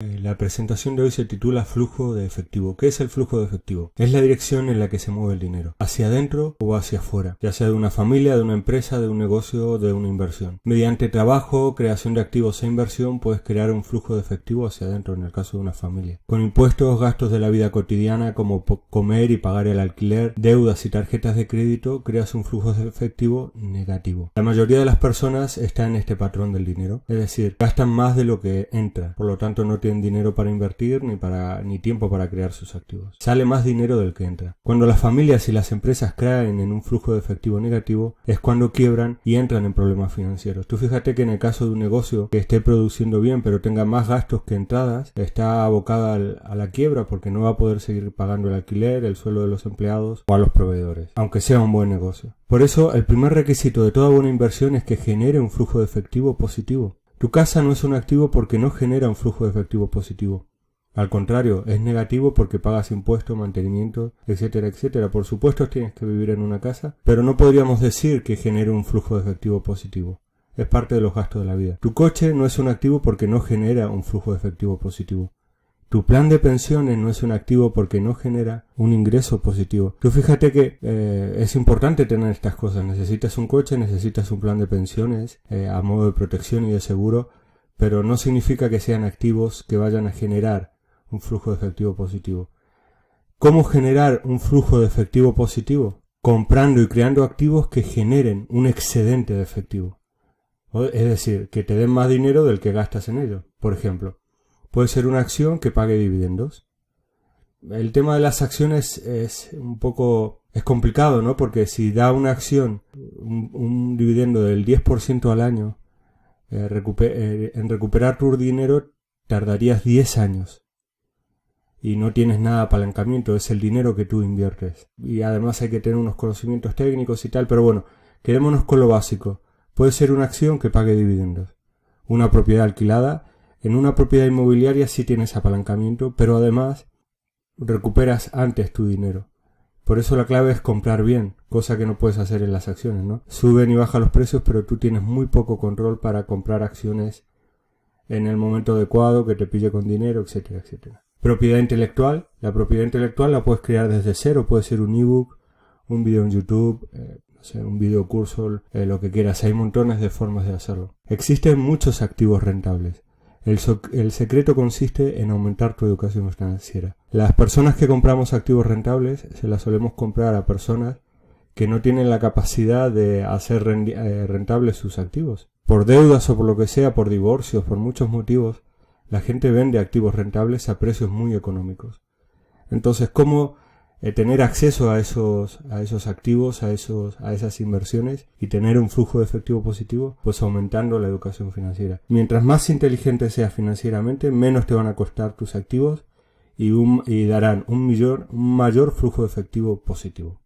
La presentación de hoy se titula Flujo de efectivo. ¿Qué es el flujo de efectivo? Es la dirección en la que se mueve el dinero, hacia adentro o hacia afuera, ya sea de una familia, de una empresa, de un negocio o de una inversión. Mediante trabajo, creación de activos e inversión puedes crear un flujo de efectivo hacia adentro en el caso de una familia. Con impuestos, gastos de la vida cotidiana como comer y pagar el alquiler, deudas y tarjetas de crédito, creas un flujo de efectivo negativo. La mayoría de las personas están en este patrón del dinero, es decir, gastan más de lo que entra, por lo tanto no tienen dinero para invertir ni tiempo para crear sus activos. Sale más dinero del que entra. Cuando las familias y las empresas caen en un flujo de efectivo negativo es cuando quiebran y entran en problemas financieros. Tú fíjate que en el caso de un negocio que esté produciendo bien pero tenga más gastos que entradas, está abocada a la quiebra porque no va a poder seguir pagando el alquiler, el sueldo de los empleados o a los proveedores, aunque sea un buen negocio. Por eso, el primer requisito de toda buena inversión es que genere un flujo de efectivo positivo. Tu casa no es un activo porque no genera un flujo de efectivo positivo. Al contrario, es negativo porque pagas impuestos, mantenimiento, etcétera, etcétera. Por supuesto tienes que vivir en una casa, pero no podríamos decir que genere un flujo de efectivo positivo. Es parte de los gastos de la vida. Tu coche no es un activo porque no genera un flujo de efectivo positivo. Tu plan de pensiones no es un activo porque no genera un ingreso positivo. Tú fíjate que es importante tener estas cosas. Necesitas un coche, necesitas un plan de pensiones a modo de protección y de seguro, pero no significa que sean activos que vayan a generar un flujo de efectivo positivo. ¿Cómo generar un flujo de efectivo positivo? Comprando y creando activos que generen un excedente de efectivo. Es decir, que te den más dinero del que gastas en ello. Por ejemplo, puede ser una acción que pague dividendos. El tema de las acciones es complicado, ¿no? Porque si da una acción un dividendo del 10% al año, en recuperar tu dinero tardarías 10 años. Y no tienes nada de apalancamiento, es el dinero que tú inviertes. Y además hay que tener unos conocimientos técnicos y tal, pero bueno, quedémonos con lo básico. Puede ser una acción que pague dividendos. Una propiedad alquilada. En una propiedad inmobiliaria sí tienes apalancamiento, pero además recuperas antes tu dinero. Por eso la clave es comprar bien, cosa que no puedes hacer en las acciones, ¿no? Suben y bajan los precios, pero tú tienes muy poco control para comprar acciones en el momento adecuado, que te pille con dinero, etcétera, etcétera. Propiedad intelectual. La propiedad intelectual la puedes crear desde cero, puede ser un ebook, un video en YouTube, un video curso, lo que quieras. Hay montones de formas de hacerlo. Existen muchos activos rentables. El secreto consiste en aumentar tu educación financiera. Las personas que compramos activos rentables se las solemos comprar a personas que no tienen la capacidad de hacer rentables sus activos. Por deudas o por lo que sea, por divorcios, por muchos motivos, la gente vende activos rentables a precios muy económicos. Entonces, ¿cómo tener acceso a esos activos, a esas inversiones y tener un flujo de efectivo positivo? Pues aumentando la educación financiera. Mientras más inteligente seas financieramente, menos te van a costar tus activos y darán un mayor flujo de efectivo positivo.